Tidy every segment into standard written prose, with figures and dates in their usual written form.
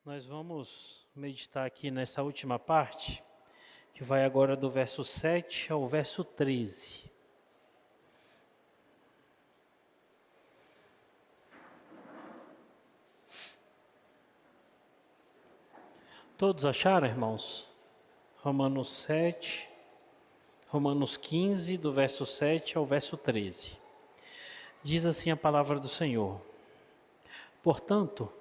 Nós vamos meditar aqui nessa última parte, que vai agora do verso 7 ao verso 13. Todos acharam, irmãos? Romanos 7, Romanos 15, do verso 7 ao verso 13. Diz assim a palavra do Senhor: Portanto,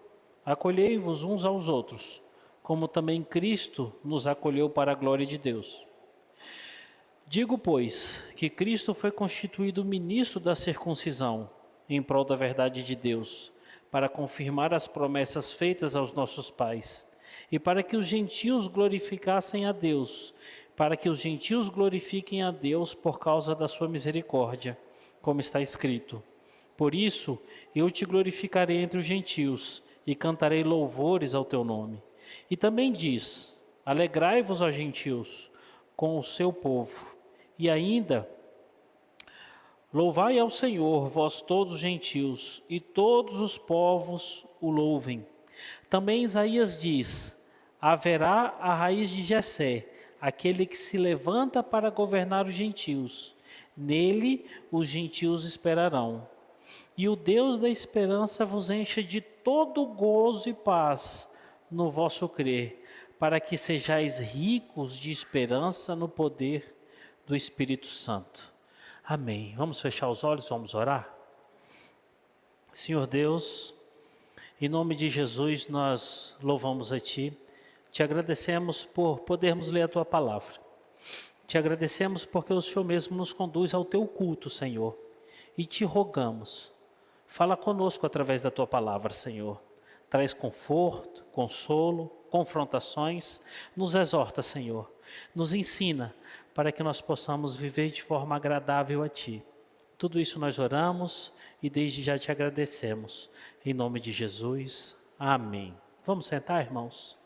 acolhei-vos uns aos outros, como também Cristo nos acolheu para a glória de Deus. Digo, pois, que Cristo foi constituído ministro da circuncisão, em prol da verdade de Deus, para confirmar as promessas feitas aos nossos pais, e para que os gentios glorificassem a Deus, para que os gentios glorifiquem a Deus por causa da sua misericórdia, como está escrito: Por isso eu te glorificarei entre os gentios, e cantarei louvores ao teu nome. E também diz: Alegrai-vos, ó gentios, com o seu povo. E ainda: Louvai ao Senhor, vós todos os gentios, e todos os povos o louvem. Também Isaías diz: Haverá a raiz de Jessé, aquele que se levanta para governar os gentios. Nele os gentios esperarão. E o Deus da esperança vos encha de todo gozo e paz no vosso crer, para que sejais ricos de esperança no poder do Espírito Santo. Amém. Vamos fechar os olhos, vamos orar? Senhor Deus, em nome de Jesus nós louvamos a Ti, te agradecemos por podermos ler a Tua palavra. Te agradecemos porque o Senhor mesmo nos conduz ao Teu culto, Senhor, e te rogamos, fala conosco através da Tua palavra, Senhor. Traz conforto, consolo, confrontações, nos exorta, Senhor, nos ensina para que nós possamos viver de forma agradável a Ti. Tudo isso nós oramos e desde já te agradecemos. Em nome de Jesus, amém. Vamos sentar, irmãos?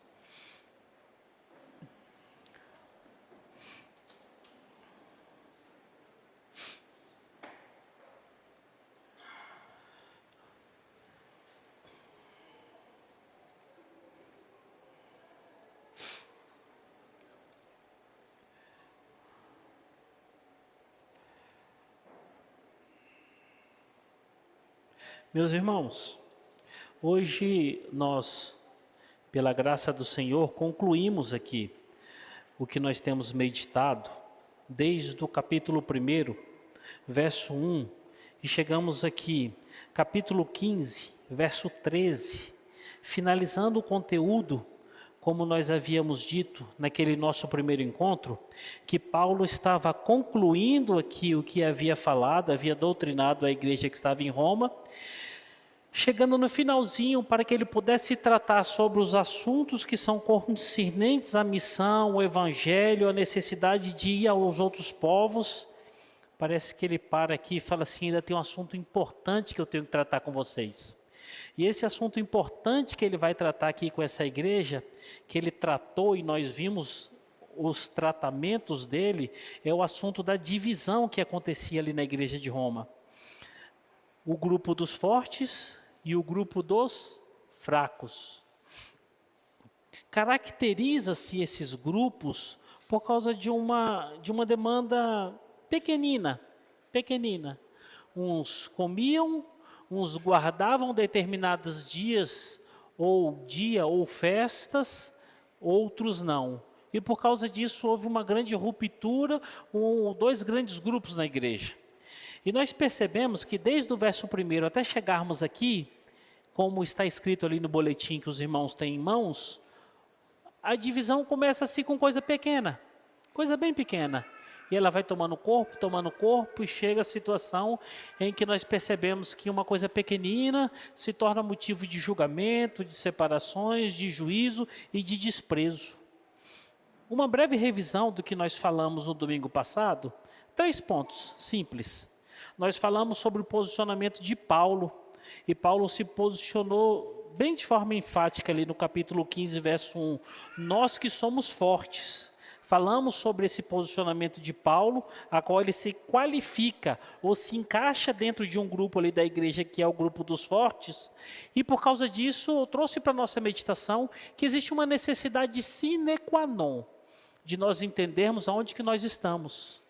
Meus irmãos, hoje nós, pela graça do Senhor, concluímos aqui o que nós temos meditado desde o capítulo 1, verso 1, e chegamos aqui, capítulo 15, verso 13, finalizando o conteúdo, como nós havíamos dito naquele nosso primeiro encontro, que Paulo estava concluindo aqui o que havia falado, havia doutrinado a igreja que estava em Roma, chegando no finalzinho para que ele pudesse tratar sobre os assuntos que são concernentes à missão, ao evangelho, a necessidade de ir aos outros povos. Parece que ele para aqui e fala assim: ainda tem um assunto importante que eu tenho que tratar com vocês. E esse assunto importante que ele vai tratar aqui com essa igreja, que ele tratou e nós vimos os tratamentos dele, é o assunto da divisão que acontecia ali na igreja de Roma. O grupo dos fortes e o grupo dos fracos. Caracteriza-se esses grupos por causa de uma demanda pequenina. Uns comiam, uns guardavam determinados dias ou festas, outros não. E por causa disso houve uma grande ruptura, dois grandes grupos na igreja. E nós percebemos que desde o verso 1 até chegarmos aqui, como está escrito ali no boletim que os irmãos têm em mãos, a divisão começa assim com coisa pequena, coisa bem pequena. E ela vai tomando corpo e chega a situação em que nós percebemos que uma coisa pequenina se torna motivo de julgamento, de separações, de juízo e de desprezo. Uma breve revisão do que nós falamos no domingo passado, 3 pontos simples. Nós falamos sobre o posicionamento de Paulo, e Paulo se posicionou bem de forma enfática ali no capítulo 15, verso 1. Nós que somos fortes, Falamos sobre esse posicionamento de Paulo, a qual ele se qualifica ou se encaixa dentro de um grupo ali da igreja que é o grupo dos fortes. E por causa disso, eu trouxe para a nossa meditação que existe uma necessidade sine qua non de nós entendermos aonde que nós estamos,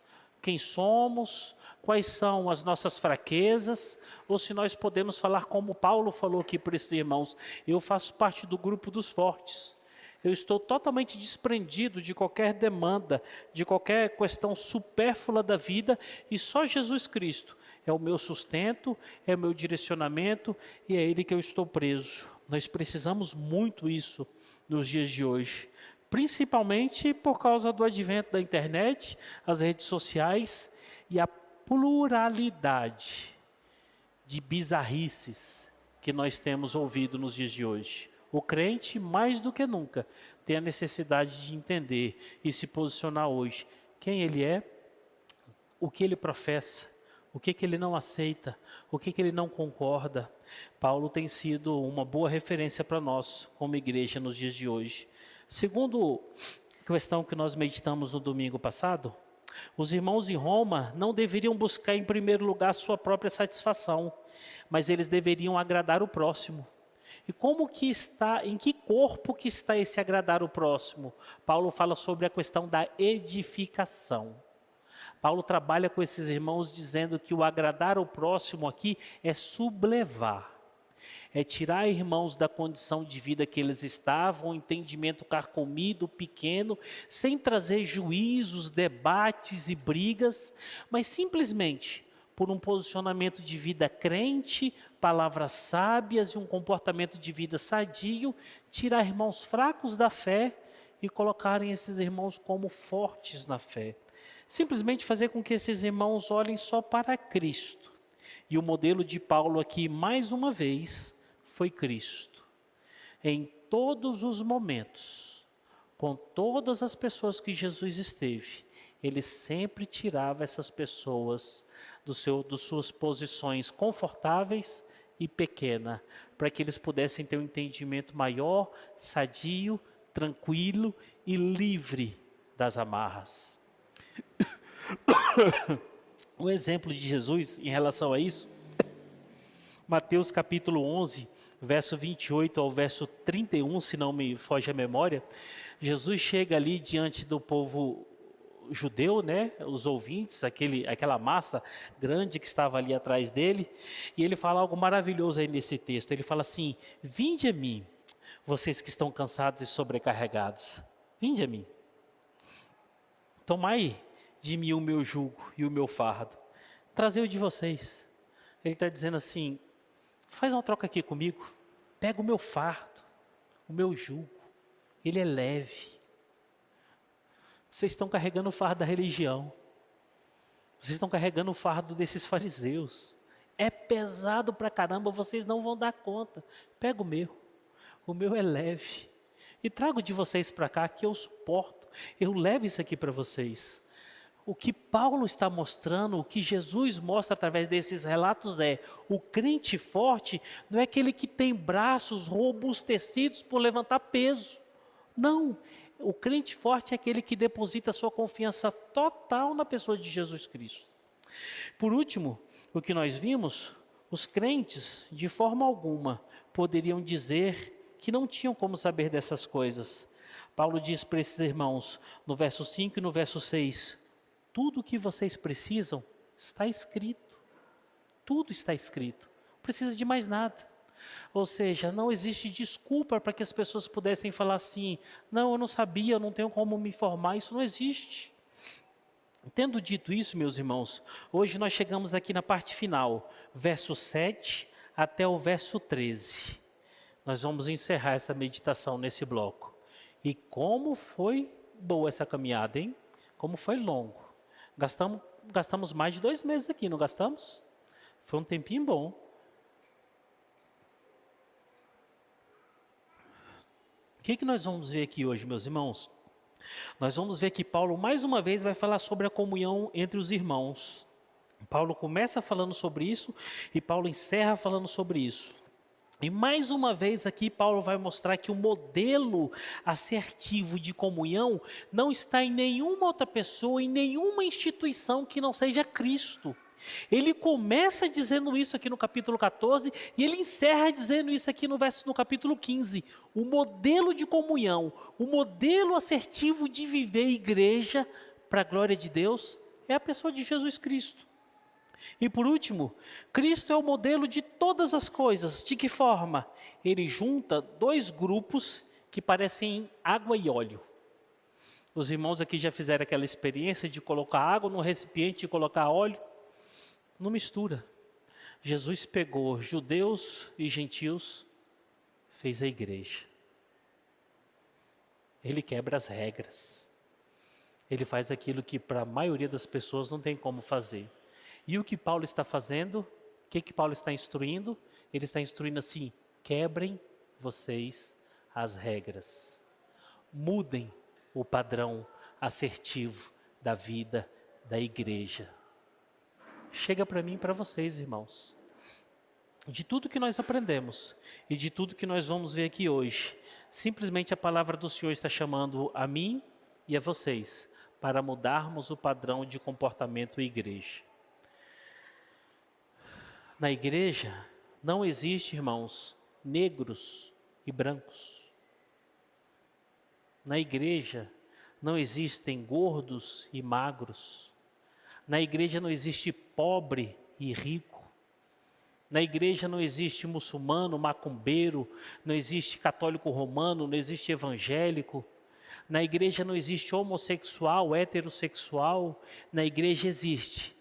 quem somos, quais são as nossas fraquezas, ou se nós podemos falar como Paulo falou aqui para esses irmãos, eu faço parte do grupo dos fortes. Eu estou totalmente desprendido de qualquer demanda, de qualquer questão supérflua da vida, e só Jesus Cristo é o meu sustento, é o meu direcionamento, e é Ele que eu estou preso. Nós precisamos muito isso nos dias de hoje, principalmente por causa do advento da internet, as redes sociais e a pluralidade de bizarrices que nós temos ouvido nos dias de hoje. O crente, mais do que nunca, tem a necessidade de entender e se posicionar hoje. Quem ele é, o que ele professa, o que ele não aceita, o que ele não concorda. Paulo tem sido uma boa referência para nós, como igreja, nos dias de hoje. Segundo questão que nós meditamos no domingo passado, os irmãos em Roma não deveriam buscar em primeiro lugar a sua própria satisfação, mas eles deveriam agradar o próximo. E como que está, em que corpo que está esse agradar o próximo? Paulo fala sobre a questão da edificação. Paulo trabalha com esses irmãos dizendo que o agradar o próximo aqui é sublevar. É tirar irmãos da condição de vida que eles estavam, um entendimento carcomido, pequeno, sem trazer juízos, debates e brigas, mas simplesmente por um posicionamento de vida crente, palavras sábias e um comportamento de vida sadio, tirar irmãos fracos da fé e colocarem esses irmãos como fortes na fé. Simplesmente fazer com que esses irmãos olhem só para Cristo. E o modelo de Paulo aqui, mais uma vez, foi Cristo. Em todos os momentos, com todas as pessoas que Jesus esteve, ele sempre tirava essas pessoas das suas posições confortáveis e pequena, para que eles pudessem ter um entendimento maior, sadio, tranquilo e livre das amarras. Um exemplo de Jesus em relação a isso, Mateus capítulo 11, verso 28 ao verso 31, se não me foge a memória, Jesus chega ali diante do povo judeu, né, os ouvintes, aquela massa grande que estava ali atrás dele, e ele fala algo maravilhoso aí nesse texto. Ele fala assim: vinde a mim, vocês que estão cansados e sobrecarregados, vinde a mim, tomai de mim o meu jugo e o meu fardo, trazei-o de vocês. Ele está dizendo assim: faz uma troca aqui comigo, pega o meu fardo, o meu jugo, ele é leve. Vocês estão carregando o fardo da religião. Vocês estão carregando o fardo desses fariseus. É pesado pra caramba, vocês não vão dar conta. Pega o meu é leve. E trago de vocês para cá que eu suporto. Eu levo isso aqui para vocês. O que Paulo está mostrando, o que Jesus mostra através desses relatos é: o crente forte não é aquele que tem braços robustecidos por levantar peso. Não. O crente forte é aquele que deposita sua confiança total na pessoa de Jesus Cristo. Por último, o que nós vimos, os crentes, de forma alguma, poderiam dizer que não tinham como saber dessas coisas. Paulo diz para esses irmãos, no verso 5 e no verso 6, tudo o que vocês precisam está escrito. Tudo está escrito. Não precisa de mais nada. Ou seja, não existe desculpa para que as pessoas pudessem falar assim: não, eu não sabia, eu não tenho como me informar. Isso não existe. Tendo dito isso, meus irmãos, hoje nós chegamos aqui na parte final, verso 7 até o verso 13. Nós vamos encerrar essa meditação nesse bloco. E como foi boa essa caminhada, hein? Como foi longo. Gastamos mais de 2 meses aqui, não gastamos? Foi um tempinho bom. O que nós vamos ver aqui hoje, meus irmãos? Nós vamos ver que Paulo, mais uma vez, vai falar sobre a comunhão entre os irmãos. Paulo começa falando sobre isso e Paulo encerra falando sobre isso. E mais uma vez aqui Paulo vai mostrar que o modelo assertivo de comunhão não está em nenhuma outra pessoa, em nenhuma instituição que não seja Cristo. Ele começa dizendo isso aqui no capítulo 14 e ele encerra dizendo isso aqui no capítulo 15. O modelo de comunhão, o modelo assertivo de viver igreja para a glória de Deus é a pessoa de Jesus Cristo. E por último, Cristo é o modelo de todas as coisas. De que forma? Ele junta dois grupos que parecem água e óleo. Os irmãos aqui já fizeram aquela experiência de colocar água no recipiente e colocar óleo? Não mistura. Jesus pegou judeus e gentios, fez a igreja. Ele quebra as regras. Ele faz aquilo que para a maioria das pessoas não tem como fazer. E o que Paulo está fazendo? O que Paulo está instruindo? Ele está instruindo assim: quebrem vocês as regras. Mudem o padrão assertivo da vida da igreja. Chega para mim e para vocês, irmãos. De tudo que nós aprendemos e de tudo que nós vamos ver aqui hoje, simplesmente a palavra do Senhor está chamando a mim e a vocês para mudarmos o padrão de comportamento da igreja. Na igreja não existe, irmãos, negros e brancos. Na igreja não existem gordos e magros. Na igreja não existe pobre e rico. Na igreja não existe muçulmano, macumbeiro, não existe católico romano, não existe evangélico. Na igreja não existe homossexual, heterossexual. Na igreja existe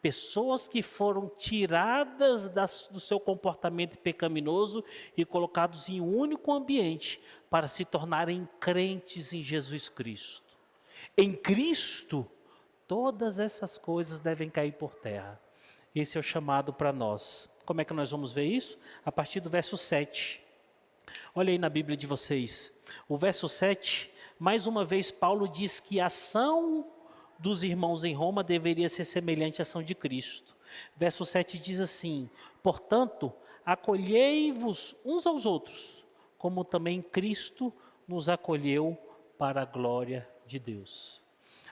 pessoas que foram tiradas do seu comportamento pecaminoso e colocados em um único ambiente para se tornarem crentes em Jesus Cristo. Em Cristo, todas essas coisas devem cair por terra. Esse é o chamado para nós. Como é que nós vamos ver isso? A partir do verso 7. Olha aí na Bíblia de vocês. O verso 7, mais uma vez Paulo diz que a ação dos irmãos em Roma deveria ser semelhante à ação de Cristo. Verso 7 diz assim: portanto, acolhei-vos uns aos outros, como também Cristo nos acolheu para a glória de Deus.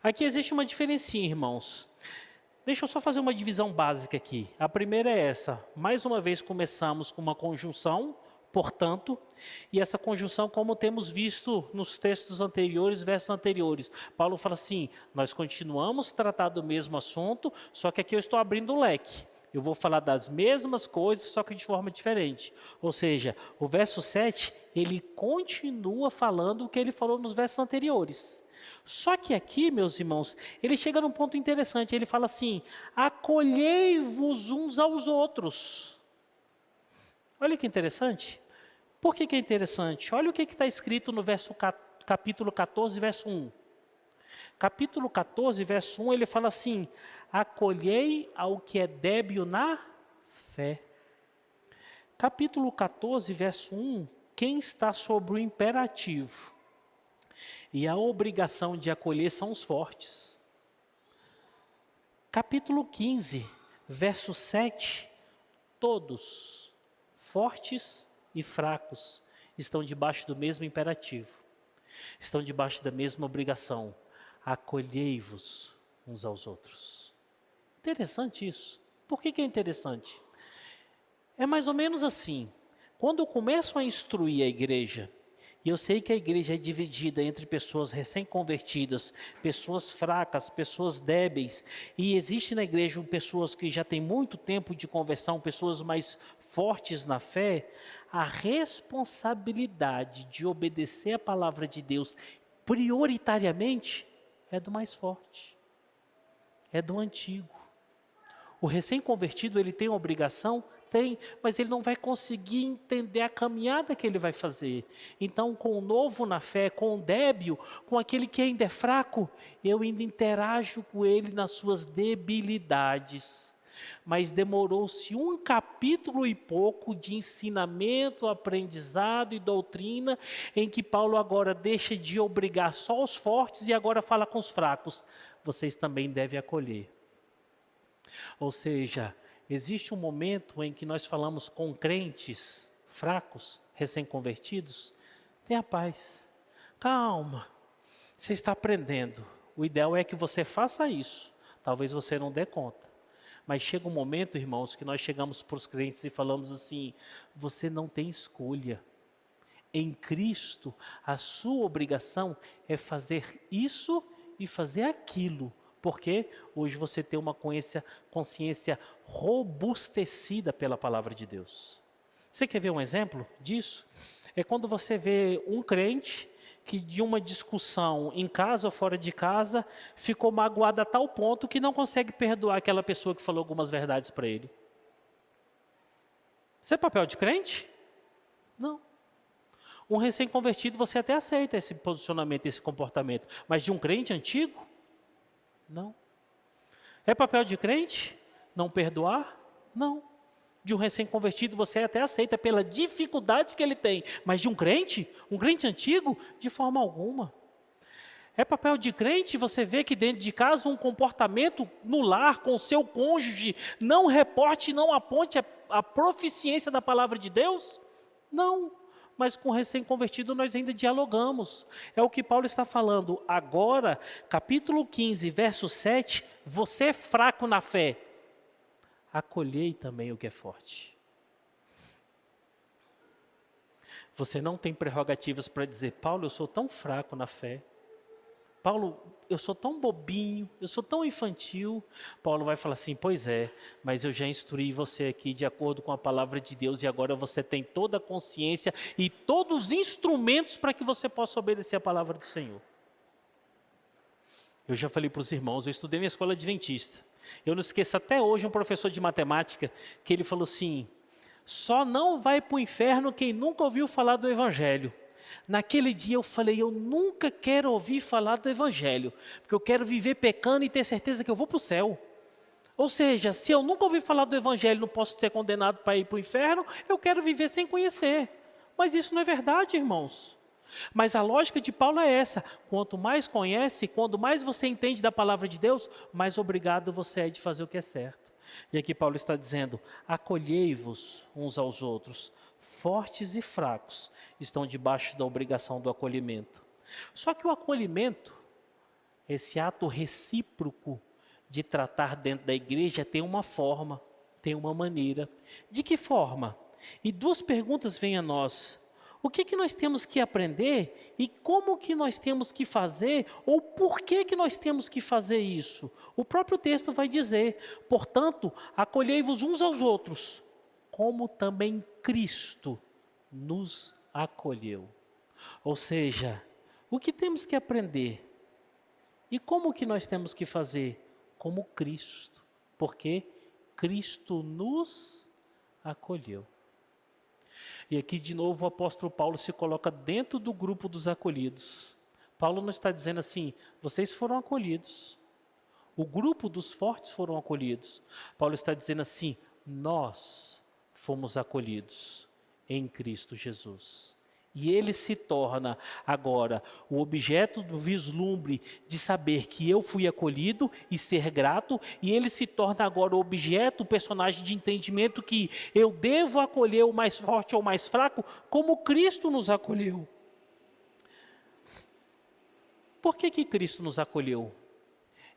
Aqui existe uma diferencinha, irmãos. Deixa eu só fazer uma divisão básica aqui. A primeira é essa. Mais uma vez começamos com uma conjunção, portanto, e essa conjunção, como temos visto nos textos anteriores, versos anteriores, Paulo fala assim: nós continuamos a tratar do mesmo assunto, só que aqui eu estou abrindo o leque. Eu vou falar das mesmas coisas, só que de forma diferente. Ou seja, o verso 7, ele continua falando o que ele falou nos versos anteriores. Só que aqui, meus irmãos, ele chega num ponto interessante. Ele fala assim: acolhei-vos uns aos outros. Olha que interessante. Por que é interessante? Olha o que está escrito no capítulo 14, verso 1. Capítulo 14, verso 1, ele fala assim: acolhei ao que é débil na fé. Capítulo 14, verso 1, quem está sobre o imperativo e a obrigação de acolher são os fortes. Capítulo 15, verso 7, todos, fortes e fracos, estão debaixo do mesmo imperativo, estão debaixo da mesma obrigação: acolhei-vos uns aos outros. Interessante isso. Por que é interessante? É mais ou menos assim: quando eu começo a instruir a igreja, e eu sei que a igreja é dividida entre pessoas recém-convertidas, pessoas fracas, pessoas débeis, e existe na igreja pessoas que já têm muito tempo de conversão, pessoas mais fortes na fé, a responsabilidade de obedecer a palavra de Deus prioritariamente é do mais forte, é do antigo. O recém-convertido, ele tem a obrigação? Tem, mas ele não vai conseguir entender a caminhada que ele vai fazer. Então, com o novo na fé, com o débil, com aquele que ainda é fraco, eu ainda interajo com ele nas suas debilidades. Mas demorou-se um capítulo e pouco de ensinamento, aprendizado e doutrina, em que Paulo agora deixa de obrigar só os fortes e agora fala com os fracos: vocês também devem acolher. Ou seja, existe um momento em que nós falamos com crentes fracos, recém-convertidos, tenha paz. Calma, você está aprendendo. O ideal é que você faça isso. Talvez você não dê conta. Mas chega um momento, irmãos, que nós chegamos para os crentes e falamos assim: você não tem escolha. Em Cristo, a sua obrigação é fazer isso e fazer aquilo. Porque hoje você tem uma consciência robustecida pela palavra de Deus. Você quer ver um exemplo disso? É quando você vê um crente que de uma discussão em casa ou fora de casa, ficou magoado a tal ponto que não consegue perdoar aquela pessoa que falou algumas verdades para ele. Isso é papel de crente? Não. Um recém-convertido você até aceita esse posicionamento, esse comportamento, mas de um crente antigo? Não. É papel de crente não perdoar? Não. De um recém-convertido você até aceita pela dificuldade que ele tem, mas de um crente antigo, de forma alguma. É papel de crente você ver que dentro de casa um comportamento no lar com o seu cônjuge não reporte, não aponte a proficiência da palavra de Deus? Não. Mas com o recém-convertido nós ainda dialogamos. É o que Paulo está falando. Agora, capítulo 15, verso 7, você é fraco na fé. Acolhei também o que é forte. Você não tem prerrogativas para dizer: Paulo, eu sou tão fraco na fé. Paulo, eu sou tão bobinho, eu sou tão infantil. Paulo vai falar assim: pois é, mas eu já instruí você aqui de acordo com a palavra de Deus e agora você tem toda a consciência e todos os instrumentos para que você possa obedecer a palavra do Senhor. Eu já falei para os irmãos, eu estudei na escola adventista. Eu não esqueço até hoje um professor de matemática que ele falou assim: só não vai para o inferno quem nunca ouviu falar do Evangelho. Naquele dia eu falei: eu nunca quero ouvir falar do Evangelho, porque eu quero viver pecando e ter certeza que eu vou para o céu. Ou seja, se eu nunca ouvi falar do Evangelho, não posso ser condenado para ir para o inferno, eu quero viver sem conhecer. Mas isso não é verdade, irmãos. Mas a lógica de Paulo é essa: quanto mais conhece, quanto mais você entende da palavra de Deus, mais obrigado você é de fazer o que é certo. E aqui Paulo está dizendo: acolhei-vos uns aos outros, fortes e fracos estão debaixo da obrigação do acolhimento. Só que o acolhimento, esse ato recíproco de tratar dentro da igreja, tem uma forma, tem uma maneira. De que forma? E duas perguntas vêm a nós. O que nós temos que aprender e como que nós temos que fazer ou por que nós temos que fazer isso? O próprio texto vai dizer: portanto, acolhei-vos uns aos outros, como também Cristo nos acolheu. Ou seja, o que temos que aprender e como que nós temos que fazer? Como Cristo, porque Cristo nos acolheu. E aqui de novo o apóstolo Paulo se coloca dentro do grupo dos acolhidos. Paulo não está dizendo assim: vocês foram acolhidos. O grupo dos fortes foram acolhidos. Paulo está dizendo assim: nós fomos acolhidos em Cristo Jesus. E ele se torna agora o objeto do vislumbre de saber que eu fui acolhido e ser grato, e ele se torna agora o objeto, o personagem de entendimento que eu devo acolher o mais forte ou o mais fraco, como Cristo nos acolheu. Por que Cristo nos acolheu?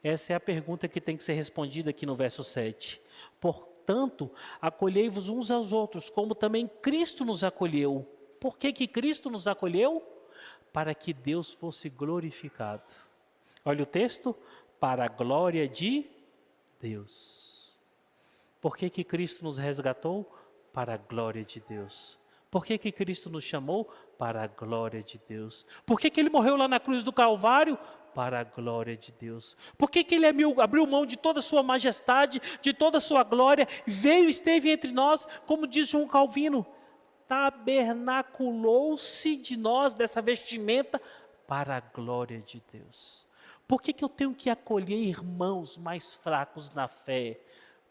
Essa é a pergunta que tem que ser respondida aqui no verso 7. Portanto, acolhei-vos uns aos outros, como também Cristo nos acolheu. Por que Cristo nos acolheu? Para que Deus fosse glorificado. Olha o texto: para a glória de Deus. Por que Cristo nos resgatou? Para a glória de Deus. Por que Cristo nos chamou? Para a glória de Deus. Por que Ele morreu lá na cruz do Calvário? Para a glória de Deus. Por que Ele abriu mão de toda a sua majestade, de toda a sua glória, veio e esteve entre nós, como diz João Calvino: tabernaculou-se de nós dessa vestimenta para a glória de Deus. Por que eu tenho que acolher irmãos mais fracos na fé?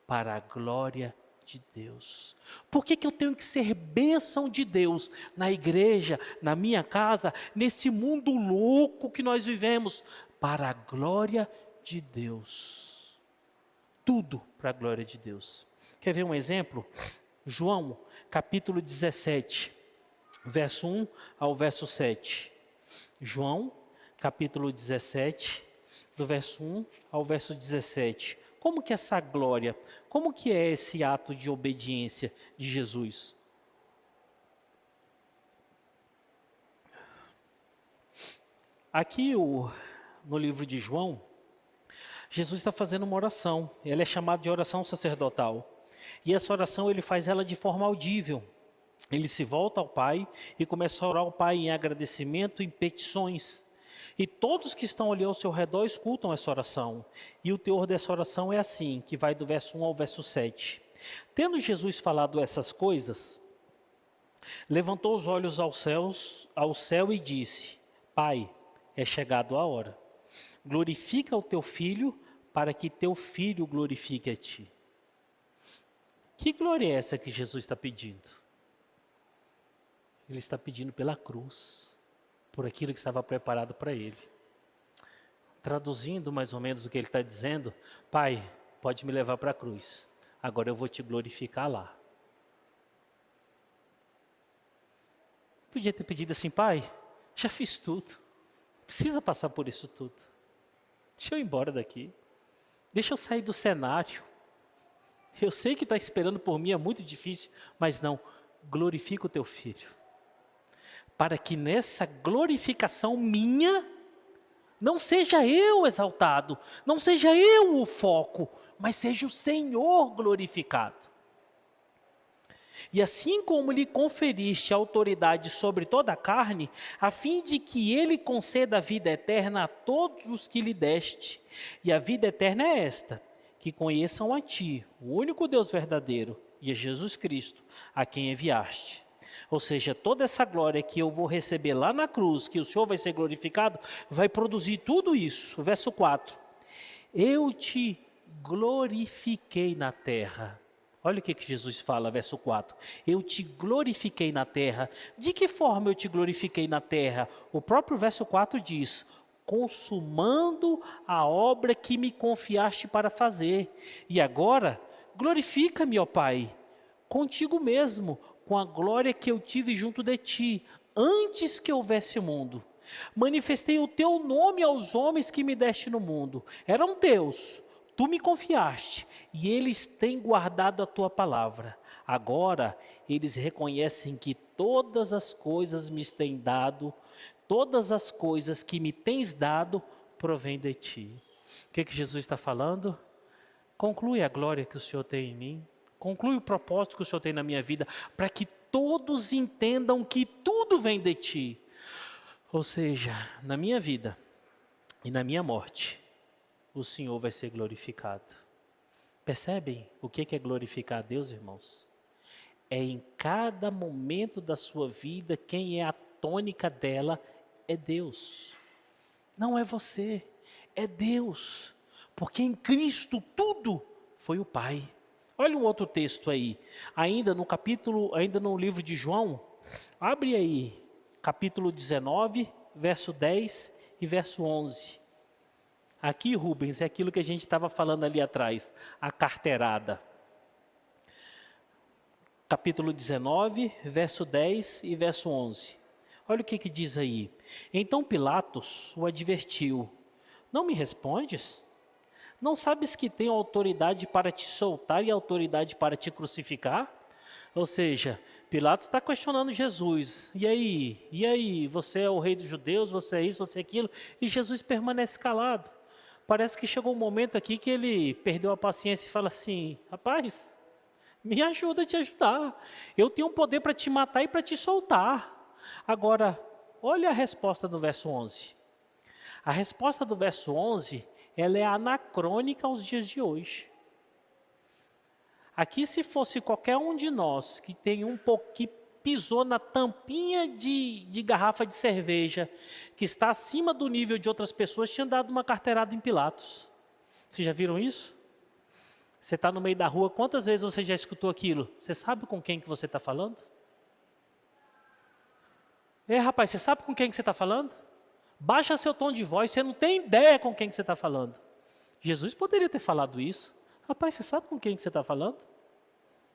Para a glória de Deus. Por que eu tenho que ser bênção de Deus na igreja, na minha casa, nesse mundo louco que nós vivemos? Para a glória de Deus. Tudo para a glória de Deus. Quer ver um exemplo? João, capítulo 17, verso 1 ao verso 7. João, capítulo 17, do verso 1 ao verso 17. Como que é essa glória, como que é esse ato de obediência de Jesus? Aqui no livro de João, Jesus está fazendo uma oração. Ela é chamada de oração sacerdotal. E essa oração ele faz ela de forma audível. Ele se volta ao Pai e começa a orar ao Pai em agradecimento, em petições. E todos que estão ali ao seu redor escutam essa oração. E o teor dessa oração é assim, que vai do verso 1 ao verso 7. Tendo Jesus falado essas coisas, levantou os olhos ao céu e disse: Pai, é chegado a hora. Glorifica o teu Filho, para que teu Filho glorifique a ti. Que glória é essa que Jesus está pedindo? Ele está pedindo pela cruz, por aquilo que estava preparado para ele. Traduzindo mais ou menos o que ele está dizendo: Pai, pode me levar para a cruz, agora eu vou te glorificar lá. Podia ter pedido assim: Pai, já fiz tudo, não precisa passar por isso tudo. Deixa eu ir embora daqui, deixa eu sair do cenário. Eu sei que está esperando por mim, é muito difícil, mas não, glorifica o teu Filho. Para que nessa glorificação minha, não seja eu exaltado, não seja eu o foco, mas seja o Senhor glorificado. E assim como lhe conferiste autoridade sobre toda a carne, a fim de que ele conceda a vida eterna a todos os que lhe deste. E a vida eterna é esta: que conheçam a ti, o único Deus verdadeiro, e a Jesus Cristo, a quem enviaste. Ou seja, toda essa glória que eu vou receber lá na cruz, que o Senhor vai ser glorificado, vai produzir tudo isso. Verso 4. Eu te glorifiquei na terra. Olha o que Jesus fala, verso 4. Eu te glorifiquei na terra. De que forma eu te glorifiquei na terra? O próprio verso 4 diz: consumando a obra que me confiaste para fazer. E agora, glorifica-me, ó Pai, contigo mesmo, com a glória que eu tive junto de ti, antes que houvesse mundo. Manifestei o teu nome aos homens que me deste no mundo. Eram teus, tu me confiaste, e eles têm guardado a tua palavra. Agora, eles reconhecem que todas as coisas me têm dado, todas as coisas que me tens dado, provém de ti. O que Jesus está falando? Conclui a glória que o Senhor tem em mim. Conclui o propósito que o Senhor tem na minha vida, para que todos entendam que tudo vem de ti. Ou seja, na minha vida e na minha morte, o Senhor vai ser glorificado. Percebem o que é glorificar a Deus, irmãos? É em cada momento da sua vida, quem é a tônica dela é Deus. Não é você, é Deus. Porque em Cristo tudo foi o Pai. Olha um outro texto aí, ainda no livro de João, abre aí, capítulo 19, verso 10 e verso 11. Aqui, Rubens, é aquilo que a gente estava falando ali atrás, a carteirada. Capítulo 19, verso 10 e verso 11. Olha o que diz aí. Então Pilatos o advertiu: não me respondes? Não sabes que tenho autoridade para te soltar e autoridade para te crucificar? Ou seja, Pilatos está questionando Jesus. E aí, você é o rei dos judeus, você é isso, você é aquilo. E Jesus permanece calado. Parece que chegou um momento aqui que ele perdeu a paciência e fala assim: rapaz, me ajuda a te ajudar. Eu tenho um poder para te matar e para te soltar. Agora, olha a resposta do verso 11. A resposta do verso 11, ela é anacrônica aos dias de hoje. Aqui, se fosse qualquer um de nós que tem que pisou na tampinha de garrafa de cerveja, que está acima do nível de outras pessoas, tinha dado uma carteirada em Pilatos. Vocês já viram isso? Você está no meio da rua, quantas vezes você já escutou aquilo? Você sabe com quem que você está falando? Rapaz, você sabe com quem que você está falando? Baixa seu tom de voz, você não tem ideia com quem que você está falando. Jesus poderia ter falado isso. Rapaz, você sabe com quem que você está falando?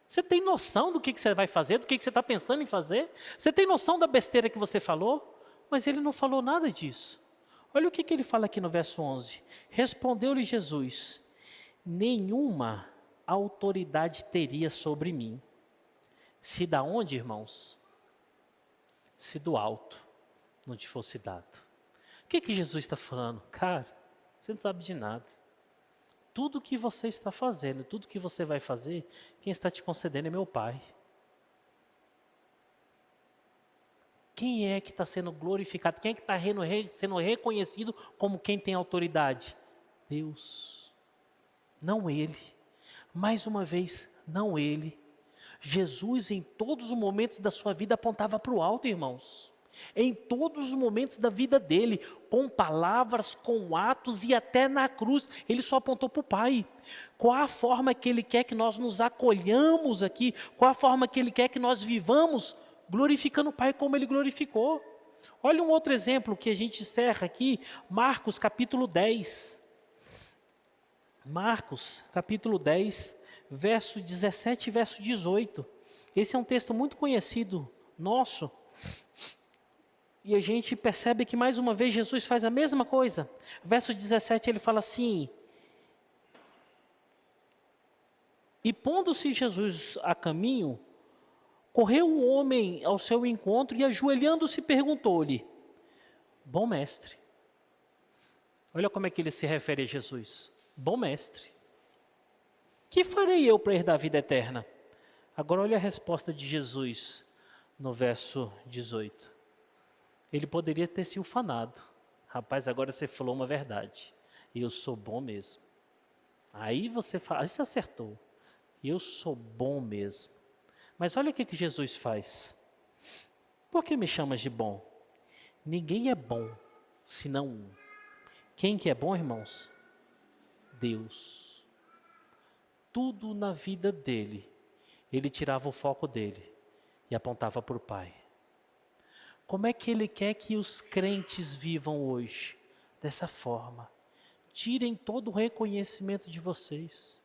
Você tem noção do que você vai fazer, do que você está pensando em fazer? Você tem noção da besteira que você falou? Mas ele não falou nada disso. Olha o que ele fala aqui no verso 11. Respondeu-lhe Jesus: nenhuma autoridade teria sobre mim. Se da onde, irmãos? Se do alto não te fosse dado. O que Jesus está falando? Cara, você não sabe de nada. Tudo que você está fazendo, tudo que você vai fazer, quem está te concedendo é meu Pai. Quem é que está sendo glorificado? Quem é que está sendo reconhecido como quem tem autoridade? Deus. Não ele. Mais uma vez, não ele. Jesus, em todos os momentos da sua vida, apontava para o alto, irmãos. Em todos os momentos da vida dele, com palavras, com atos e até na cruz, ele só apontou para o Pai. Qual a forma que ele quer que nós nos acolhamos aqui? Qual a forma que ele quer que nós vivamos? Glorificando o Pai como ele glorificou. Olha um outro exemplo que a gente encerra aqui, Marcos capítulo 10. Marcos capítulo 10, verso 17 e verso 18. Esse é um texto muito conhecido nosso. E a gente percebe que mais uma vez Jesus faz a mesma coisa. Verso 17 ele fala assim: e pondo-se Jesus a caminho, correu um homem ao seu encontro e ajoelhando-se perguntou-lhe: bom mestre. Olha como é que ele se refere a Jesus: bom mestre, que farei eu para herdar a vida eterna? Agora olha a resposta de Jesus no verso 18. Ele poderia ter se ufanado. Rapaz, agora você falou uma verdade. Eu sou bom mesmo. Aí você acertou. Eu sou bom mesmo. Mas olha o que Jesus faz. Por que me chamas de bom? Ninguém é bom, senão um. Quem que é bom, irmãos? Deus. Tudo na vida dele, ele tirava o foco dele e apontava para o Pai. Como é que ele quer que os crentes vivam hoje? Dessa forma. Tirem todo o reconhecimento de vocês.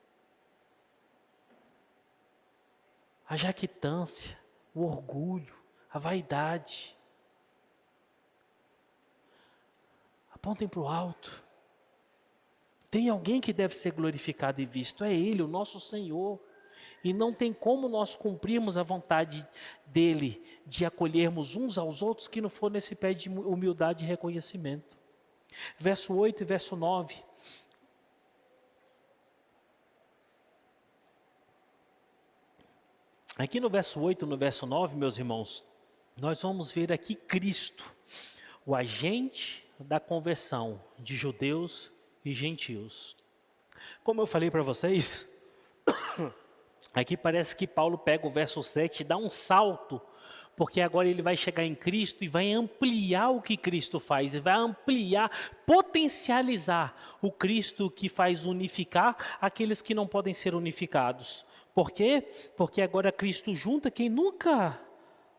A jactância, o orgulho, a vaidade. Apontem para o alto. Tem alguém que deve ser glorificado e visto, é Ele, o nosso Senhor. E não tem como nós cumprirmos a vontade dEle, de acolhermos uns aos outros, que não for nesse pé de humildade e reconhecimento. Verso 8 e verso 9. Aqui no verso 8 e no verso 9, meus irmãos, nós vamos ver aqui Cristo, o agente da conversão de judeus e gentios. Como eu falei para vocês, aqui parece que Paulo pega o verso 7 e dá um salto, porque agora ele vai chegar em Cristo e vai ampliar o que Cristo faz, e vai ampliar, potencializar o Cristo que faz unificar aqueles que não podem ser unificados. Por quê? Porque agora Cristo junta quem nunca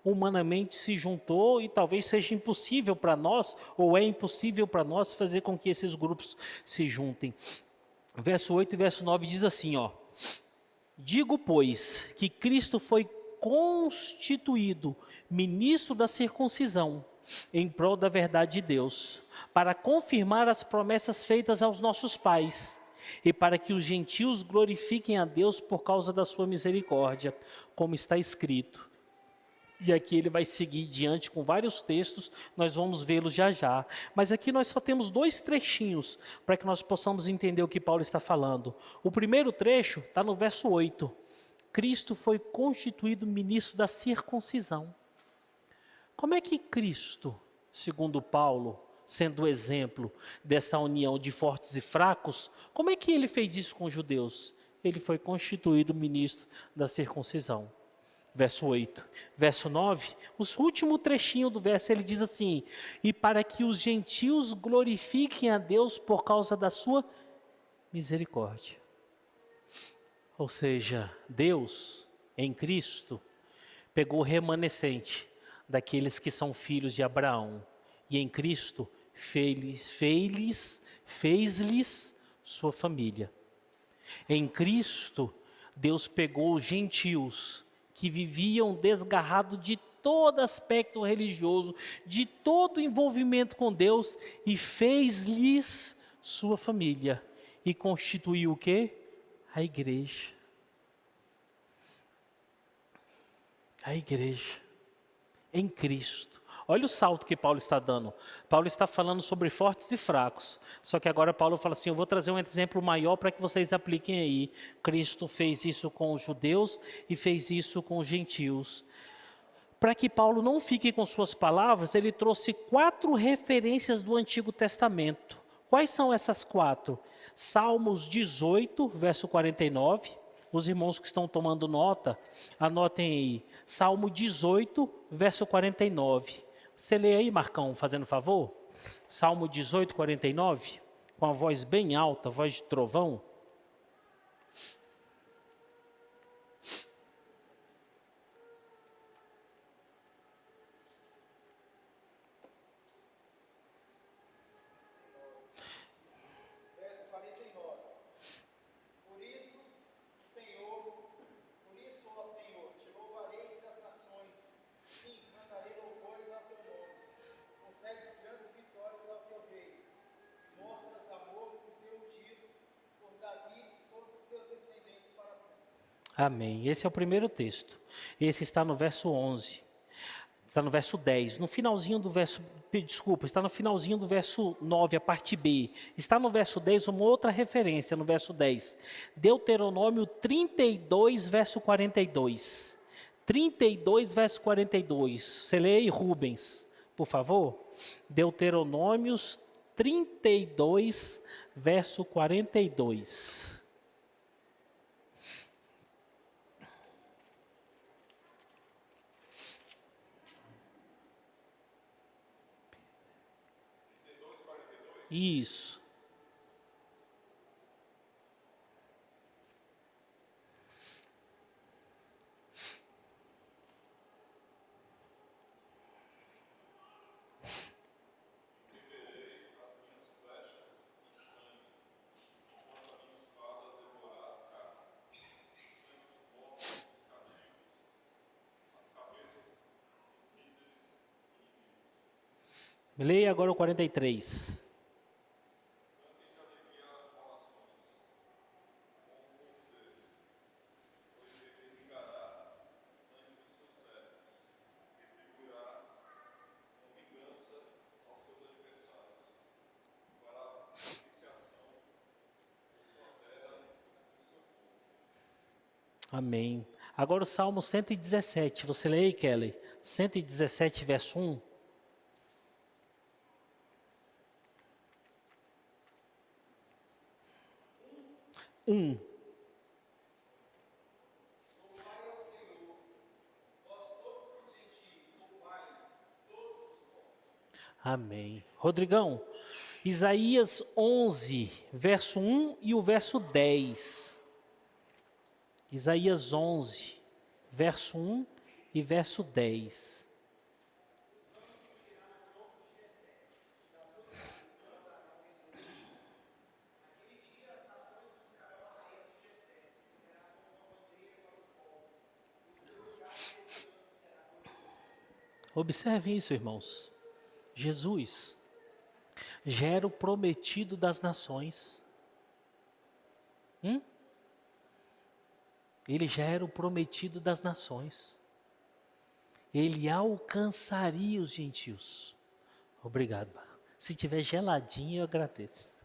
humanamente se juntou, e talvez seja impossível para nós, ou é impossível para nós fazer com que esses grupos se juntem. Verso 8 e verso 9 diz assim, ó: digo, pois, que Cristo foi constituído ministro da circuncisão, em prol da verdade de Deus, para confirmar as promessas feitas aos nossos pais, e para que os gentios glorifiquem a Deus por causa da sua misericórdia, como está escrito. E aqui ele vai seguir diante com vários textos, nós vamos vê-los já já. Mas aqui nós só temos 2 trechinhos para que nós possamos entender o que Paulo está falando. O primeiro trecho está no verso 8. Cristo foi constituído ministro da circuncisão. Como é que Cristo, segundo Paulo, sendo o exemplo dessa união de fortes e fracos, como é que ele fez isso com os judeus? Ele foi constituído ministro da circuncisão. Verso 8. Verso 9, o último trechinho do verso, ele diz assim: e para que os gentios glorifiquem a Deus por causa da sua misericórdia. Ou seja, Deus, em Cristo, pegou o remanescente daqueles que são filhos de Abraão, e em Cristo fez-lhes sua família. Em Cristo, Deus pegou os gentios que viviam desgarrados de todo aspecto religioso, de todo envolvimento com Deus, e fez-lhes sua família. E constituiu o quê? A igreja. A igreja. Em Cristo. Olha o salto que Paulo está dando. Paulo está falando sobre fortes e fracos. Só que agora Paulo fala assim, eu vou trazer um exemplo maior para que vocês apliquem aí. Cristo fez isso com os judeus e fez isso com os gentios. Para que Paulo não fique com suas palavras, ele trouxe 4 referências do Antigo Testamento. Quais são essas 4? Salmos 18, verso 49. Os irmãos que estão tomando nota, anotem aí. Salmo 18, verso 49. Você lê aí, Marcão, fazendo favor? Salmo 18, 49, com a voz bem alta, voz de trovão. Amém. Esse é o primeiro texto. Esse está no verso 11. Está no verso 10. No finalzinho do verso... Desculpa, está no finalzinho do verso 9, a parte B. Está no verso 10 uma outra referência, no verso 10. Deuteronômio 32, verso 42. 32, verso 42. Você lê aí, Rubens, por favor. Deuteronômios 32, verso 42. Isso. Leia agora o 43. Amém. Agora o Salmo 117, você lê aí, Kelly? 117, verso 1. Amém. Rodrigão, Isaías 11, verso 1 e o verso 10. Isaías 11, verso 1 e verso 10. Observe isso, irmãos. Jesus já era o prometido das nações. Ele já era o prometido das nações. Ele alcançaria os gentios. Obrigado, Marco. Se tiver geladinho, eu agradeço.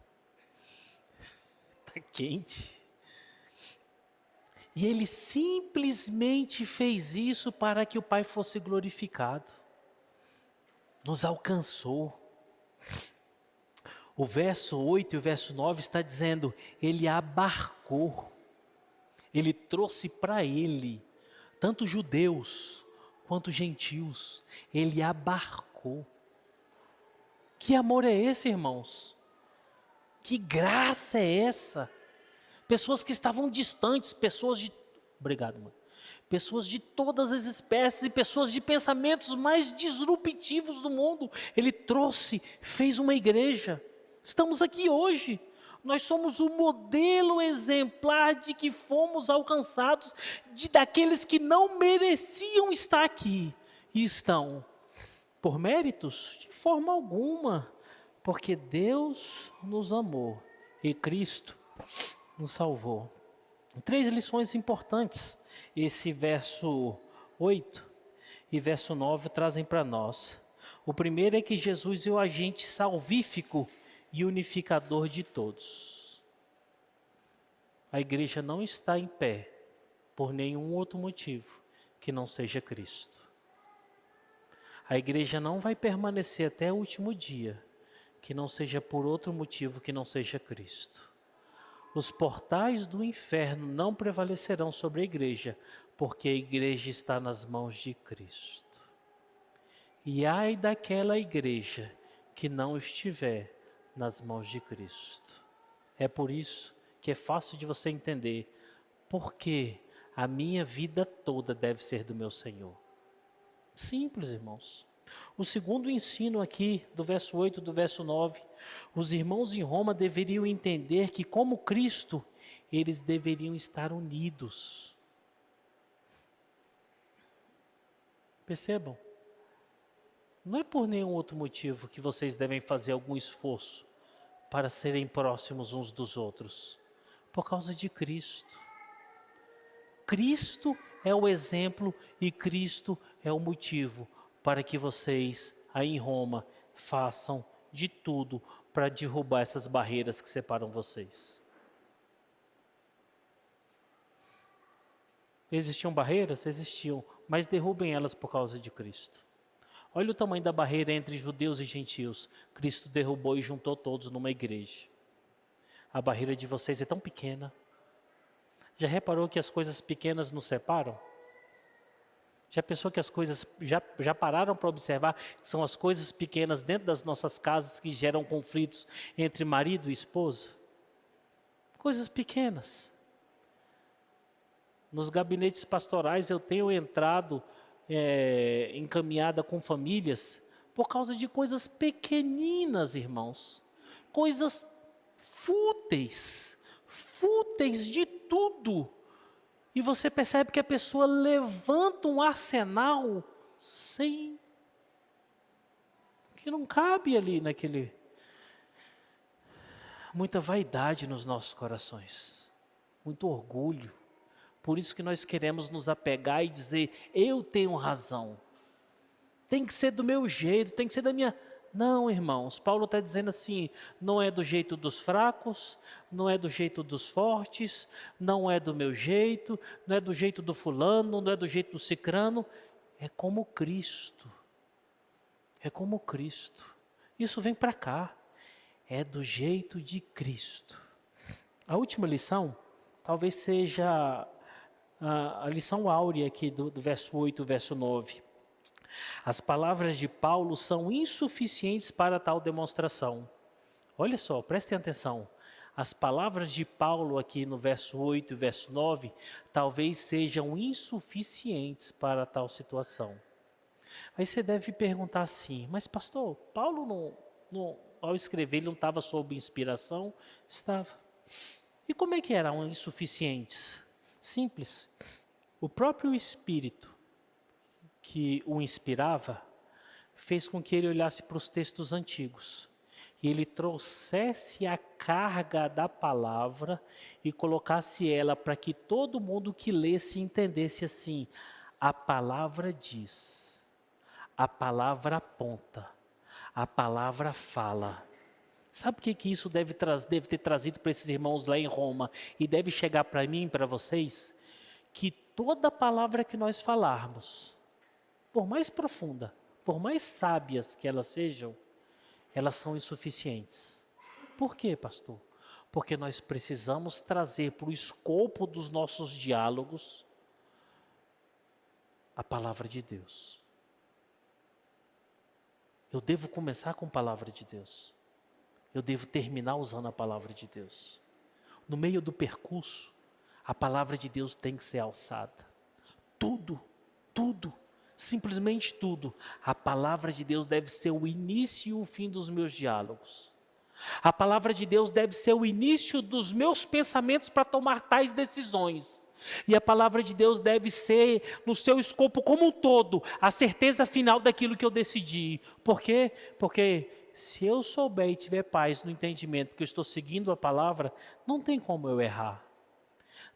Está quente. E ele simplesmente fez isso para que o Pai fosse glorificado. Nos alcançou. O verso 8 e o verso 9 está dizendo, ele abarcou. Ele trouxe para ele, tanto judeus quanto gentios. Ele abarcou. Que amor é esse, irmãos? Que graça é essa? Pessoas que estavam distantes, pessoas de... Obrigado, mãe. Pessoas de todas as espécies e pessoas de pensamentos mais disruptivos do mundo. Ele trouxe, fez uma igreja. Estamos aqui hoje. Nós somos o modelo exemplar de que fomos alcançados daqueles que não mereciam estar aqui e estão. Por méritos? De forma alguma, porque Deus nos amou e Cristo nos salvou. 3 lições importantes esse verso 8 e verso 9 trazem para nós. O primeiro é que Jesus é o agente salvífico e unificador de todos. A igreja não está em pé por nenhum outro motivo que não seja Cristo. A igreja não vai permanecer até o último dia que não seja por outro motivo que não seja Cristo. Os portais do inferno não prevalecerão sobre a igreja, porque a igreja está nas mãos de Cristo. E ai daquela igreja que não estiver nas mãos de Cristo. É por isso que é fácil de você entender porque a minha vida toda deve ser do meu Senhor. Simples, irmãos. O segundo ensino aqui, do verso 8 do verso 9, os irmãos em Roma deveriam entender que, como Cristo, eles deveriam estar unidos. Percebam? Não é por nenhum outro motivo que vocês devem fazer algum esforço para serem próximos uns dos outros. Por causa de Cristo. Cristo é o exemplo e Cristo é o motivo para que vocês, aí em Roma, façam de tudo para derrubar essas barreiras que separam vocês. Existiam barreiras? Existiam, mas derrubem elas por causa de Cristo. Olha o tamanho da barreira entre judeus e gentios. Cristo derrubou e juntou todos numa igreja. A barreira de vocês é tão pequena. Já reparou que as coisas pequenas nos separam? Já pensou que as coisas, já pararam para observar que são as coisas pequenas dentro das nossas casas que geram conflitos entre marido e esposa? Coisas pequenas. Nos gabinetes pastorais eu tenho entrado em caminhada com famílias por causa de coisas pequeninas, irmãos. Coisas fúteis de tudo. E você percebe que a pessoa levanta um arsenal que não cabe ali naquele. Muita vaidade nos nossos corações, muito orgulho. Por isso que nós queremos nos apegar e dizer, eu tenho razão. Tem que ser do meu jeito, tem que ser da minha... Não, irmãos, Paulo está dizendo assim, não é do jeito dos fracos, não é do jeito dos fortes, não é do meu jeito, não é do jeito do fulano, não é do jeito do cicrano, é como Cristo. É como Cristo. Isso vem para cá, é do jeito de Cristo. A última lição, talvez seja a lição áurea aqui do verso 8, verso 9. As palavras de Paulo são insuficientes para tal demonstração. Olha só, prestem atenção. As palavras de Paulo aqui no verso 8 e verso 9 talvez sejam insuficientes para tal situação. Aí você deve perguntar assim, mas pastor, Paulo ao escrever ele não estava sob inspiração? Estava. E como é que eram insuficientes? Simples. O próprio Espírito que o inspirava, fez com que ele olhasse para os textos antigos e ele trouxesse a carga da palavra e colocasse ela para que todo mundo que lesse entendesse assim, a palavra diz, a palavra aponta, a palavra fala. Sabe o que isso deve ter trazido para esses irmãos lá em Roma e deve chegar para mim e para vocês? Que toda palavra que nós falarmos, por mais profunda, por mais sábias que elas sejam, elas são insuficientes. Por quê, pastor? Porque nós precisamos trazer para o escopo dos nossos diálogos a palavra de Deus. Eu devo começar com a palavra de Deus. Eu devo terminar usando a palavra de Deus. No meio do percurso, a palavra de Deus tem que ser alçada. Tudo, simplesmente tudo. A palavra de Deus deve ser o início e o fim dos meus diálogos. A palavra de Deus deve ser o início dos meus pensamentos para tomar tais decisões. E a palavra de Deus deve ser, no seu escopo como um todo, a certeza final daquilo que eu decidi. Por quê? Porque se eu souber e tiver paz no entendimento que eu estou seguindo a palavra, não tem como eu errar.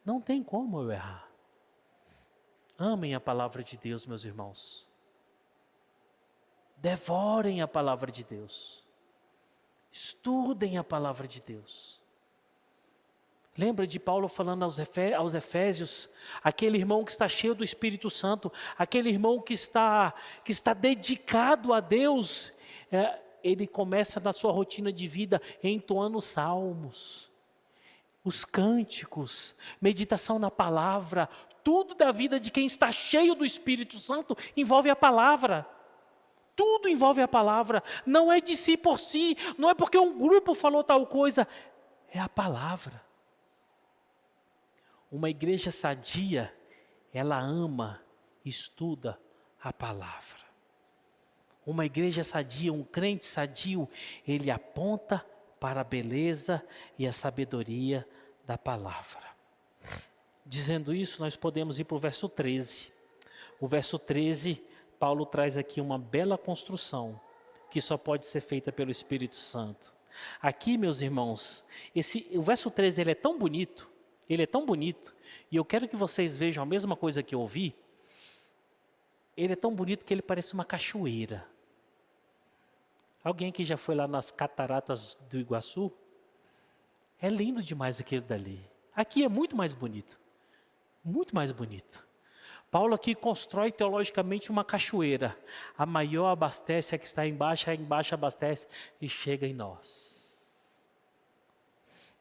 Não tem como eu errar. Amem a palavra de Deus, meus irmãos. Devorem a palavra de Deus. Estudem a palavra de Deus. Lembra de Paulo falando aos Efésios, aquele irmão que está cheio do Espírito Santo, aquele irmão que está dedicado a Deus, ele começa na sua rotina de vida entoando salmos, os cânticos, meditação na palavra, tudo da vida de quem está cheio do Espírito Santo envolve a palavra. Tudo envolve a palavra, não é de si por si, não é porque um grupo falou tal coisa, é a palavra. Uma igreja sadia, ela ama, estuda a palavra. Uma igreja sadia, um crente sadio, ele aponta para a beleza e a sabedoria da palavra. Dizendo isso, nós podemos ir para o verso 13. O verso 13, Paulo traz aqui uma bela construção, que só pode ser feita pelo Espírito Santo. Aqui, meus irmãos, o verso 13 ele é tão bonito, e eu quero que vocês vejam a mesma coisa que eu ouvi. Ele é tão bonito que ele parece uma cachoeira. Alguém que já foi lá nas cataratas do Iguaçu? É lindo demais aquele dali. Aqui é muito mais bonito. Muito mais bonito. Paulo aqui constrói teologicamente uma cachoeira. A maior abastece a que está embaixo, a embaixo abastece e chega em nós.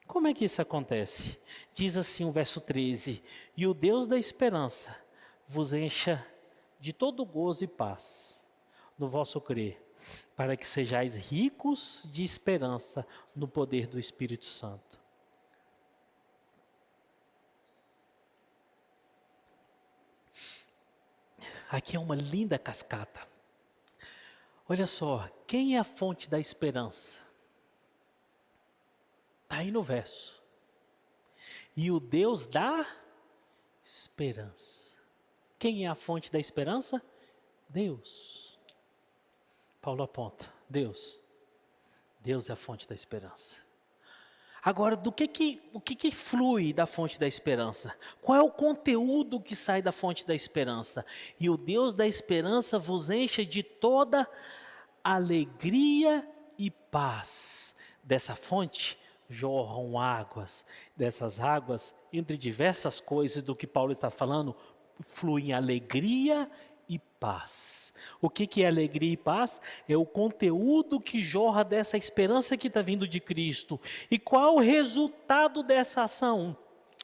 Como é que isso acontece? Diz assim o verso 13: e o Deus da esperança vos encha de todo gozo e paz no vosso crer, para que sejais ricos de esperança no poder do Espírito Santo. Aqui é uma linda cascata. Olha só, quem é a fonte da esperança? Está aí no verso. E o Deus da esperança. Quem é a fonte da esperança? Deus. Paulo aponta, Deus. Deus é a fonte da esperança. Agora, o que flui da fonte da esperança? Qual é o conteúdo que sai da fonte da esperança? E o Deus da esperança vos encha de toda alegria e paz. Dessa fonte jorram águas. Dessas águas, entre diversas coisas do que Paulo está falando, fluem alegria e paz. O que é alegria e paz? É o conteúdo que jorra dessa esperança que está vindo de Cristo. E qual é o resultado dessa ação?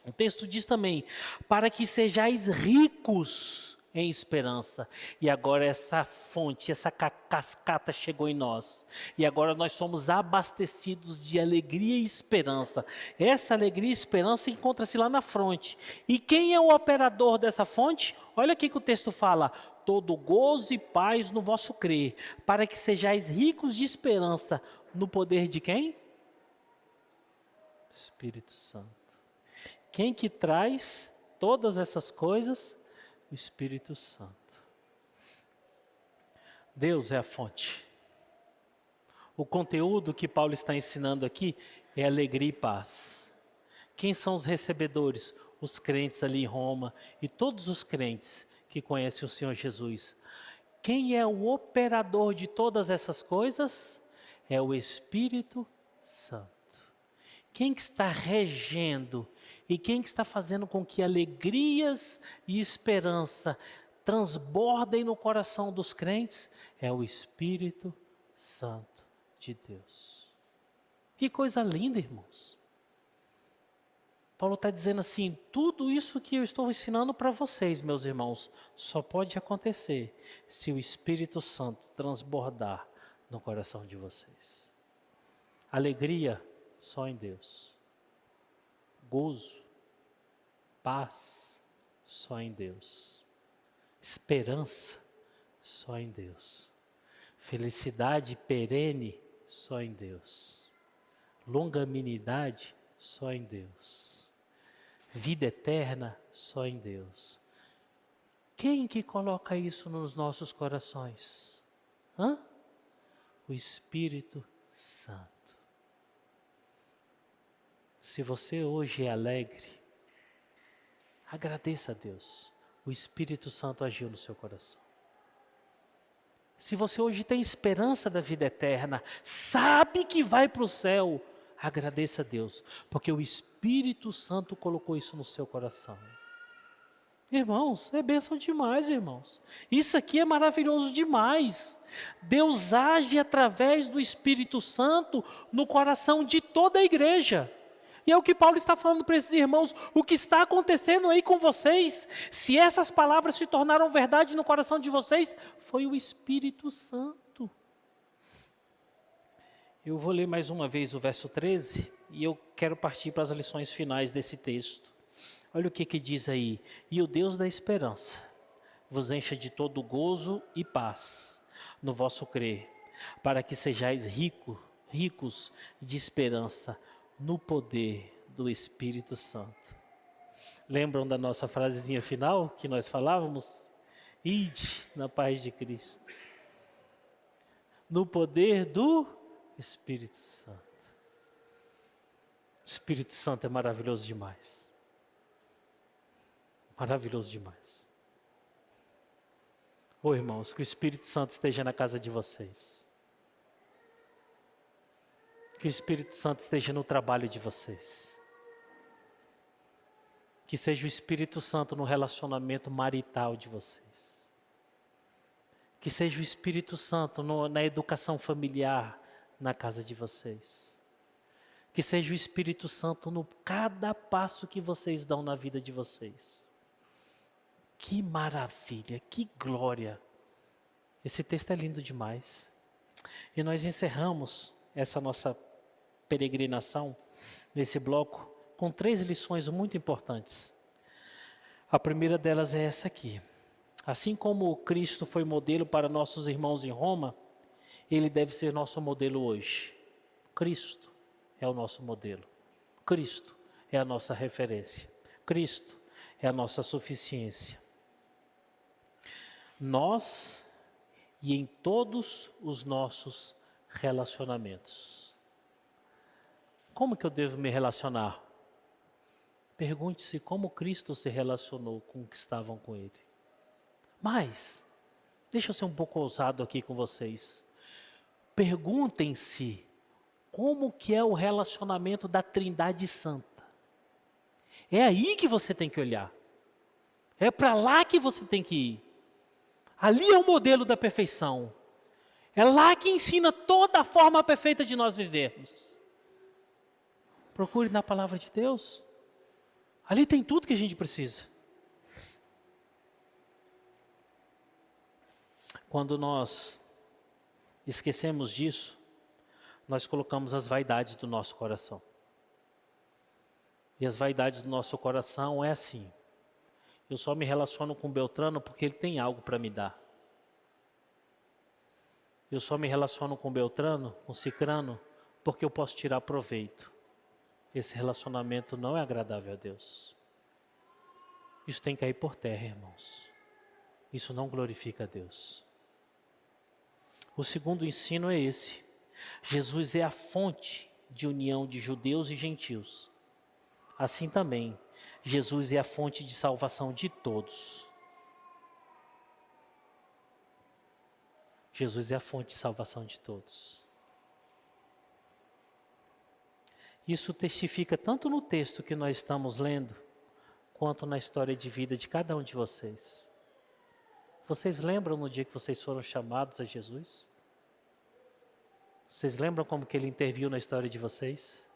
O texto diz também, para que sejais ricos em esperança. E agora essa fonte, essa cascata chegou em nós. E agora nós somos abastecidos de alegria e esperança. Essa alegria e esperança encontra-se lá na fonte. E quem é o operador dessa fonte? Olha aqui que o texto fala: todo gozo e paz no vosso crer, para que sejais ricos de esperança, no poder de quem? Espírito Santo. Quem que traz todas essas coisas? O Espírito Santo. Deus é a fonte. O conteúdo que Paulo está ensinando aqui é alegria e paz. Quem são os recebedores? Os crentes ali em Roma e todos os crentes que conhecem o Senhor Jesus. Quem é o operador de todas essas coisas? É o Espírito Santo. Quem que está regendo e quem que está fazendo com que alegrias e esperança transbordem no coração dos crentes? É o Espírito Santo de Deus. Que coisa linda, irmãos. Paulo está dizendo assim, tudo isso que eu estou ensinando para vocês, meus irmãos, só pode acontecer se o Espírito Santo transbordar no coração de vocês. Alegria, só em Deus. Gozo, paz, só em Deus. Esperança, só em Deus. Felicidade perene, só em Deus. longanimidade, só em Deus. Vida eterna, só em Deus. Quem que coloca isso nos nossos corações? O Espírito Santo. Se você hoje é alegre, agradeça a Deus. O Espírito Santo agiu no seu coração. Se você hoje tem esperança da vida eterna, sabe que vai para o céu, agradeça a Deus, porque o Espírito Santo colocou isso no seu coração. Irmãos, é bênção demais, irmãos. Isso aqui é maravilhoso demais. Deus age através do Espírito Santo no coração de toda a igreja. E é o que Paulo está falando para esses irmãos, o que está acontecendo aí com vocês, se essas palavras se tornaram verdade no coração de vocês, foi o Espírito Santo. Eu vou ler mais uma vez o verso 13, e eu quero partir para as lições finais desse texto. Olha o que diz aí: e o Deus da esperança vos encha de todo gozo e paz no vosso crer, para que sejais ricos de esperança, no poder do Espírito Santo. Lembram da nossa frasezinha final que nós falávamos? Ide na paz de Cristo. No poder do Espírito Santo. O Espírito Santo é maravilhoso demais. Maravilhoso demais. Ô irmãos, que o Espírito Santo esteja na casa de vocês. Que o Espírito Santo esteja no trabalho de vocês. Que seja o Espírito Santo no relacionamento marital de vocês. Que seja o Espírito Santo na educação familiar na casa de vocês. Que seja o Espírito Santo no cada passo que vocês dão na vida de vocês. Que maravilha, que glória. Esse texto é lindo demais. E nós encerramos essa nossa peregrinação, nesse bloco, com 3 lições muito importantes. A primeira delas é essa aqui. Assim como Cristo foi modelo para nossos irmãos em Roma, Ele deve ser nosso modelo hoje. Cristo é o nosso modelo. Cristo é a nossa referência. Cristo é a nossa suficiência. Nós e em todos os nossos relacionamentos. Como que eu devo me relacionar? Pergunte-se como Cristo se relacionou com os que estavam com Ele. Mas, deixa eu ser um pouco ousado aqui com vocês. Perguntem-se como que é o relacionamento da Trindade Santa. É aí que você tem que olhar. É para lá que você tem que ir. Ali é o modelo da perfeição. É lá que ensina toda a forma perfeita de nós vivermos. Procure na palavra de Deus. Ali tem tudo que a gente precisa. Quando nós esquecemos disso, nós colocamos as vaidades do nosso coração. E as vaidades do nosso coração é assim: eu só me relaciono com Beltrano porque ele tem algo para me dar. Eu só me relaciono com Beltrano, com Cicrano, porque eu posso tirar proveito. Esse relacionamento não é agradável a Deus. Isso tem que cair por terra, irmãos. Isso não glorifica a Deus. O segundo ensino é esse. Jesus é a fonte de união de judeus e gentios. Assim também, Jesus é a fonte de salvação de todos. Jesus é a fonte de salvação de todos. Isso testifica tanto no texto que nós estamos lendo, quanto na história de vida de cada um de vocês. Vocês lembram no dia que vocês foram chamados a Jesus? Vocês lembram como que Ele interviu na história de vocês?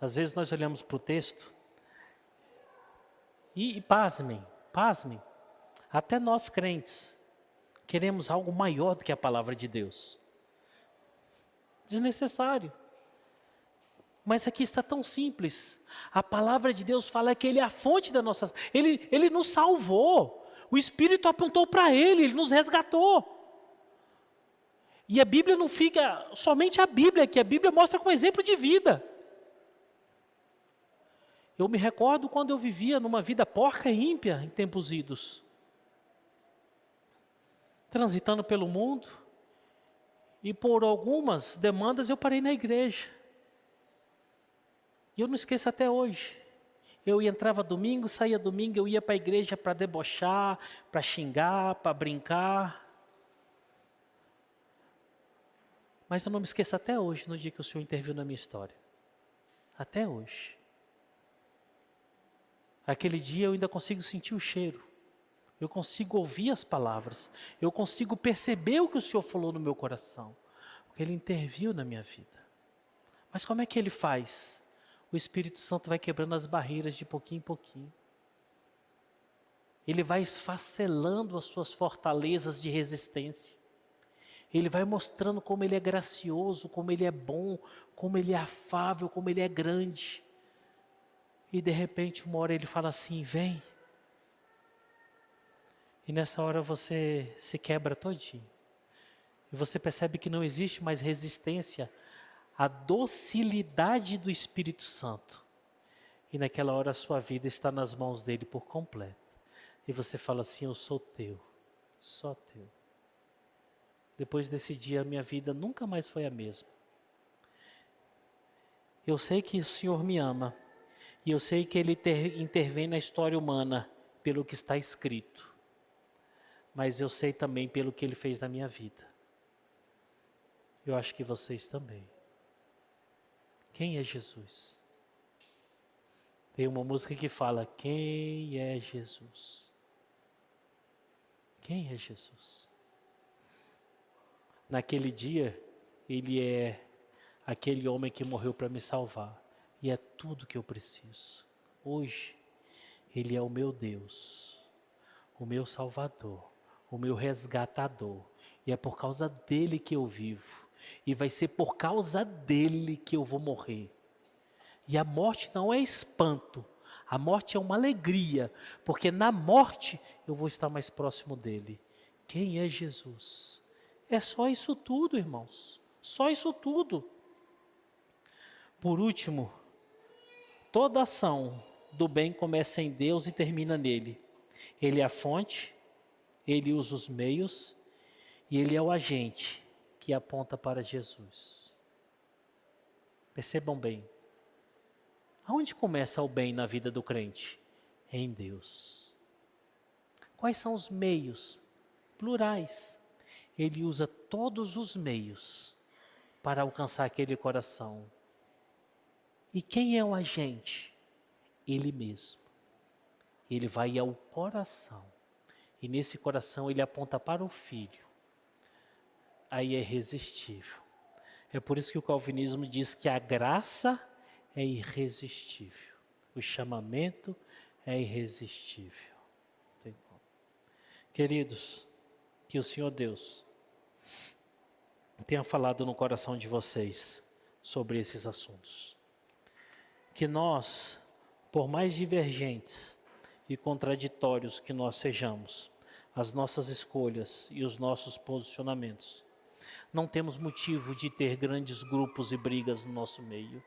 Às vezes nós olhamos para o texto e pasmem, até nós crentes queremos algo maior do que a palavra de Deus. Desnecessário. Mas aqui está tão simples. A palavra de Deus fala que Ele é a fonte da nossa... Ele nos salvou. O Espírito apontou para Ele nos resgatou. E a Bíblia não fica somente a Bíblia, que a Bíblia mostra como exemplo de vida. Eu me recordo quando eu vivia numa vida porca e ímpia em tempos idos. Transitando pelo mundo, e por algumas demandas eu parei na igreja. E eu não esqueço até hoje. Eu entrava domingo, saía domingo, eu ia para a igreja para debochar, para xingar, para brincar. Mas eu não me esqueço até hoje, no dia que o Senhor interviu na minha história. Até hoje. Aquele dia eu ainda consigo sentir o cheiro. Eu consigo ouvir as palavras. Eu consigo perceber o que o Senhor falou no meu coração. Porque Ele interviu na minha vida. Mas como é que Ele faz? O Espírito Santo vai quebrando as barreiras de pouquinho em pouquinho. Ele vai esfacelando as suas fortalezas de resistência. Ele vai mostrando como Ele é gracioso, como Ele é bom, como Ele é afável, como Ele é grande. E de repente, uma hora Ele fala assim, vem. E nessa hora você se quebra todinho. E você percebe que não existe mais resistência à docilidade do Espírito Santo. E naquela hora a sua vida está nas mãos dele por completo. E você fala assim, eu sou teu, só teu. Depois desse dia, a minha vida nunca mais foi a mesma. Eu sei que o Senhor me ama. E eu sei que Ele intervém na história humana pelo que está escrito. Mas eu sei também pelo que Ele fez na minha vida. Eu acho que vocês também. Quem é Jesus? Tem uma música que fala, quem é Jesus? Quem é Jesus? Naquele dia, Ele é aquele homem que morreu para me salvar. E é tudo que eu preciso. Hoje, Ele é o meu Deus, o meu Salvador, o meu resgatador. E é por causa dEle que eu vivo. E vai ser por causa dEle que eu vou morrer. E a morte não é espanto. A morte é uma alegria. Porque na morte eu vou estar mais próximo dEle. Quem é Jesus? É só isso tudo, irmãos. Só isso tudo. Por último, toda ação do bem começa em Deus e termina nele. Ele é a fonte, Ele usa os meios e Ele é o agente que aponta para Jesus. Percebam bem. Aonde começa o bem na vida do crente? É em Deus. Quais são os meios? Plurais. Ele usa todos os meios para alcançar aquele coração. E quem é o agente? Ele mesmo. Ele vai ao coração. E nesse coração ele aponta para o Filho. Aí é irresistível. É por isso que o calvinismo diz que a graça é irresistível. O chamamento é irresistível. Tem como. Queridos, que o Senhor Deus tenha falado no coração de vocês sobre esses assuntos. Que nós, por mais divergentes e contraditórios que nós sejamos, as nossas escolhas e os nossos posicionamentos, não temos motivo de ter grandes grupos e brigas no nosso meio.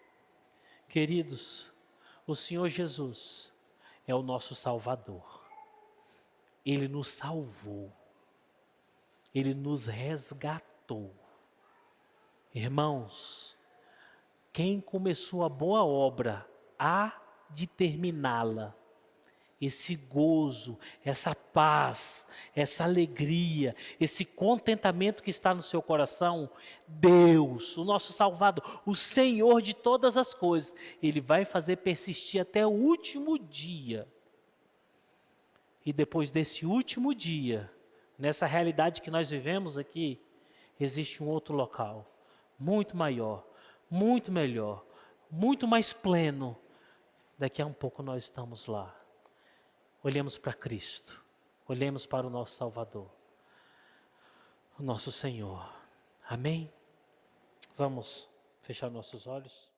Queridos, o Senhor Jesus é o nosso Salvador. Ele nos salvou. Ele nos resgatou. Irmãos, quem começou a boa obra há de terminá-la. Esse gozo, essa paz, essa alegria, esse contentamento que está no seu coração, Deus, o nosso Salvador, o Senhor de todas as coisas, Ele vai fazer persistir até o último dia. E depois desse último dia, nessa realidade que nós vivemos aqui, existe um outro local, muito maior, muito melhor, muito mais pleno. Daqui a um pouco nós estamos lá. Olhemos para Cristo, olhemos para o nosso Salvador, o nosso Senhor. Amém? Vamos fechar nossos olhos.